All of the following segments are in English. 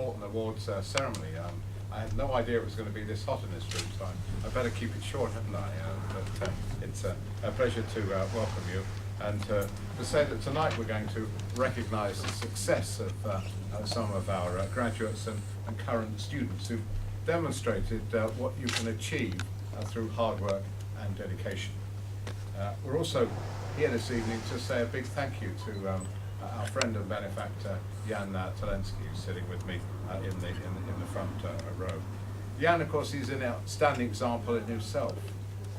important awards ceremony. I had no idea it was going to be this hot in this room, so I better keep it short, haven't I? But it's a pleasure to welcome you and to say that tonight we're going to recognise the success of some of our graduates and current students who've demonstrated what you can achieve through hard work and dedication. We're also here this evening to say a big thank you to our friend and benefactor Jan Talensky, who's sitting with me in the front row. Jan, of course, is an outstanding example in himself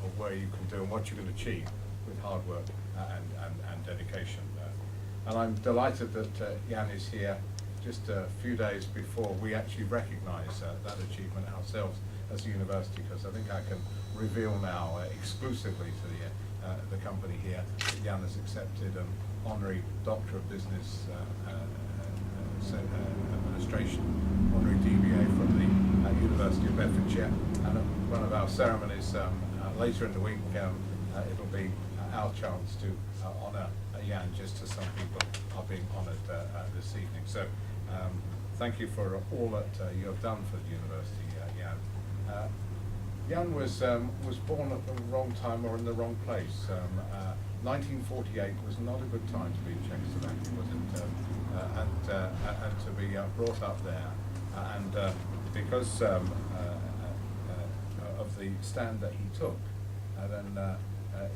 of where you can do and what you can achieve with hard work and dedication. And I'm delighted that Jan is here just a few days before we actually recognise that achievement ourselves as a university, because I think I can reveal now exclusively to the company here that Jan has accepted an honorary Doctor of Business Administration, honorary DBA from the University of Bedfordshire, and at one of our ceremonies later in the week it'll be our chance to honour Jan, just as some people are being honoured this evening. So thank you for all that you have done for the university, Jan. Jan was born at the wrong time or in the wrong place. 1948 was not a good time to be in Czechoslovakia, was it? And to be brought up there, and because of the stand that he took, then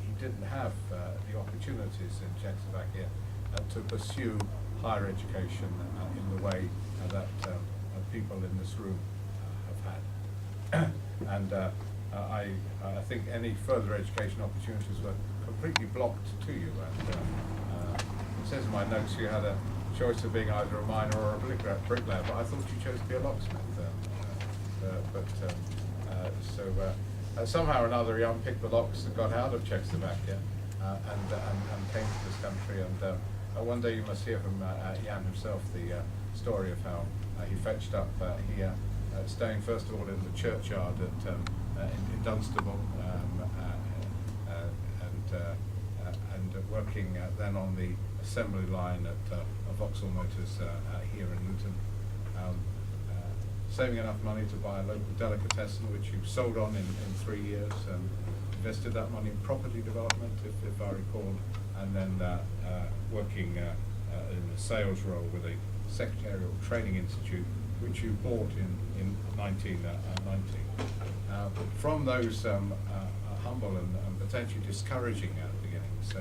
he didn't have the opportunities in Czechoslovakia to pursue higher education in the way that people in this room have had. And I think any further education opportunities were completely blocked to you. And it says in my notes you had a choice of being either a miner or a bricklayer, but I thought you chose to be a locksmith. Somehow or another he unpicked the locks and got out of Czechoslovakia and came to this country. And one day you must hear from Jan himself the story of how he fetched up here, staying first of all in the churchyard in Dunstable, and working then on the assembly line at Vauxhall Motors here in Luton, saving enough money to buy a local delicatessen which you sold on in 3 years, invested that money in property development, if I recall, and then working in a sales role with a secretarial training institute which you bought in 1990. From those humble and potentially discouraging beginnings,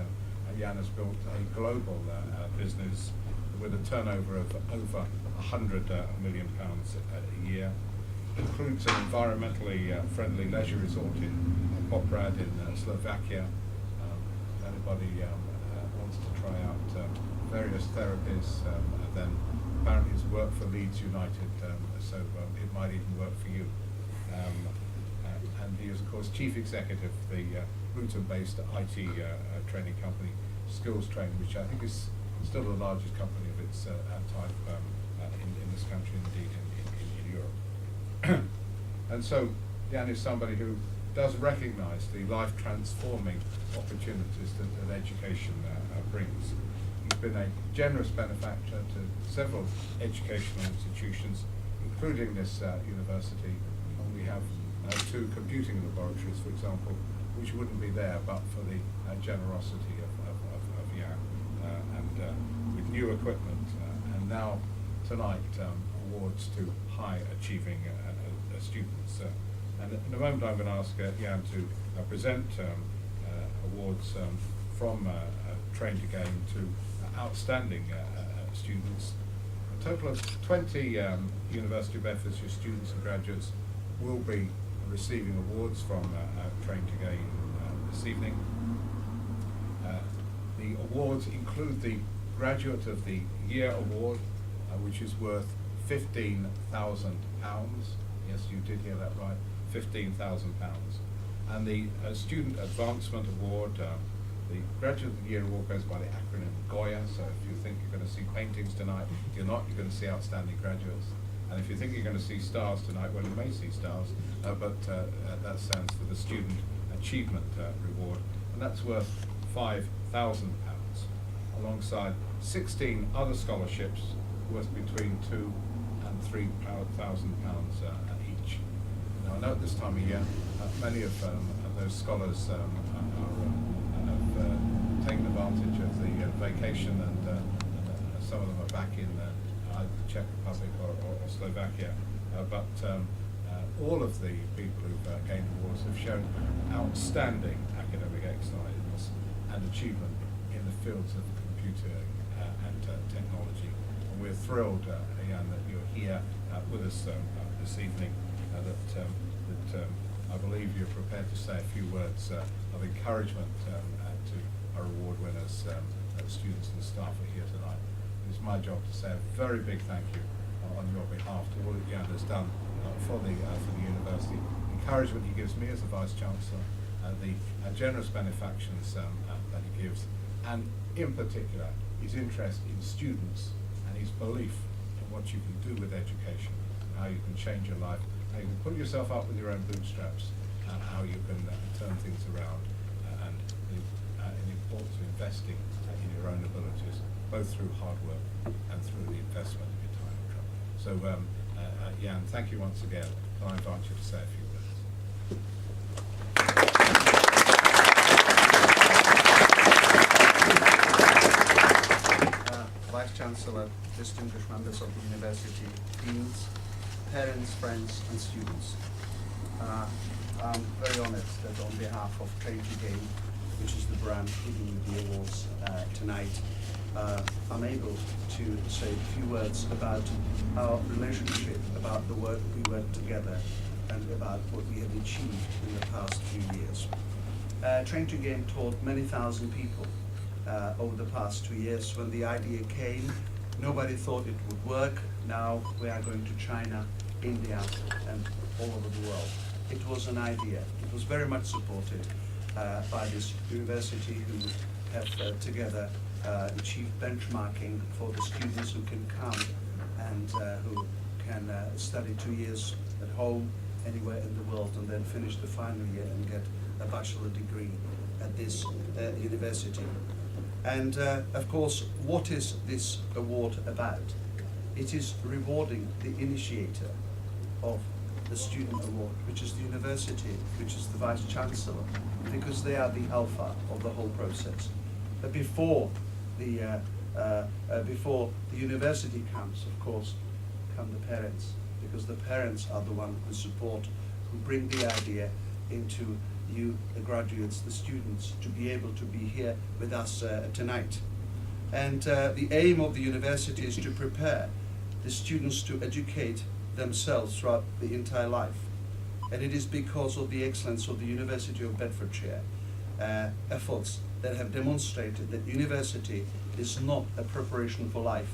Jan has built a global business with a turnover of over £100 million a year. Includes an environmentally friendly leisure resort in Poprad in Slovakia. Anybody wants to try out various therapies, and then apparently it's worked for Leeds United, so it might even work for you. And he is, of course, chief executive of the Luton-based IT training company, Skills Train, which I think is still the largest company of its type in this country, indeed in Europe. And so Jan is somebody who does recognise the life-transforming opportunities that education brings. He's been a generous benefactor to several educational institutions, including this university. And we have 2 computing laboratories, for example, which wouldn't be there but for the generosity of Jan, and with new equipment, and now tonight awards to high achieving students. And in a moment I'm going to ask Jan to present awards from Train2game to outstanding students. A total of 20 University of Bedfordshire students and graduates will be receiving awards from Train2game this evening. The awards include the Graduate of the Year Award, which is worth £15,000. Yes, you did hear that right, £15,000. And the Student Advancement Award, the Graduate of the Year Award goes by the acronym GOYA, so if you think you're going to see paintings tonight, you're not, you're going to see outstanding graduates. And if you think you're going to see stars tonight, well, you may see stars, but that stands for the Student Achievement Reward, and that's worth £5,000, alongside 16 other scholarships worth between £2,000 and £3,000 each. Now, I know at this time of year, many of those scholars have taken advantage of the vacation, and some of them are back in either the Czech Republic or Slovakia. But all of the people who've gained awards have shown outstanding academic excellence and achievement in the fields of computing and technology. And we're thrilled, Jan, that you're here with us this evening, that I believe you're prepared to say a few words of encouragement to our award winners, students and staff are here tonight. It's my job to say a very big thank you on your behalf to all that Jan has done for the university. Encouragement he gives me as the Vice Chancellor, the generous benefactions that he gives, and in particular his interest in students and his belief in what you can do with education, how you can change your life, how you can pull yourself up with your own bootstraps, how you can turn things around, and the importance of investing in your own abilities, both through hard work and through the investment of your time and trouble. So, Jan, thank you once again, and I invite you to say a few words. Vice Chancellor, distinguished members of the university, deans, parents, friends, and students. I'm very honoured that on behalf of Train2game, which is the brand giving you the awards tonight, I'm able to say a few words about our relationship, about the work we worked together, and about what we have achieved in the past few years. Train2game taught many thousand people over the past 2 years. When the idea came, nobody thought it would work. Now we are going to China, India, and all over the world. It was an idea. It was very much supported by this university, who have together achieved benchmarking for the students who can come and who can study 2 years at home, anywhere in the world, and then finish the final year and get a bachelor degree at this university. And of course, what is this award about? It is rewarding the initiator of the student award, which is the university, which is the Vice Chancellor, because they are the alpha of the whole process. But before the university comes, of course, come the parents, because the parents are the ones who support, who bring the idea into you, the graduates, the students, to be able to be here with us tonight. And the aim of the university is to prepare the students to educate themselves throughout the entire life. And it is because of the excellence of the University of Bedfordshire efforts that have demonstrated that university is not a preparation for life,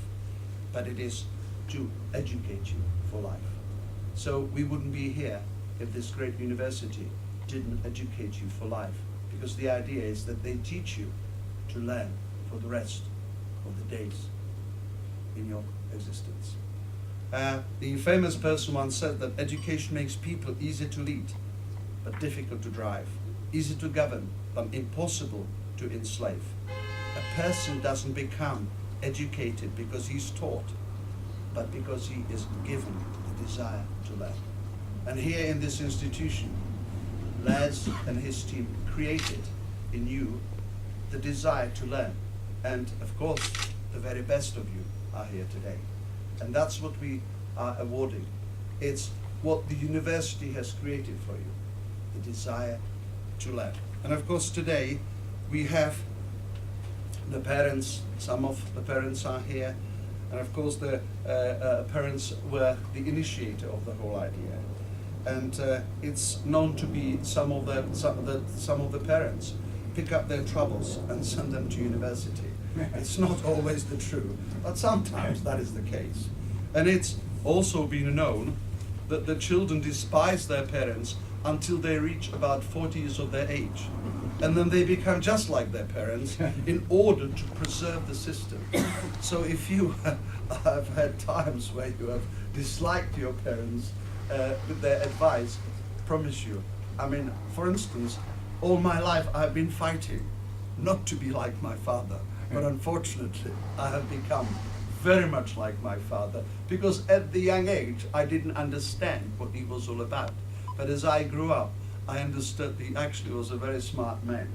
but it is to educate you for life. So we wouldn't be here if this great university didn't educate you for life, because the idea is that they teach you to learn for the rest of the days in your existence. The famous person once said that education makes people easy to lead, but difficult to drive, easy to govern, but impossible to enslave. A person doesn't become educated because he's taught, but because he is given the desire to learn. And here in this institution, Les and his team created in you the desire to learn. And of course, the very best of you are here today. And that's what we are awarding. It's what the university has created for you, the desire to learn. And of course, today we have the parents, some of the parents are here, and of course the parents were the initiator of the whole idea. And it's known to be some of the parents pick up their troubles and send them to university. It's not always the truth, but sometimes that is the case. And it's also been known that the children despise their parents until they reach about 40 years of their age. And then they become just like their parents in order to preserve the system. So if you have had times where you have disliked your parents with their advice, I promise you, I mean, for instance, all my life I've been fighting not to be like my father, but unfortunately I have become very much like my father, because at the young age I didn't understand what he was all about. But as I grew up, I understood he actually was a very smart man.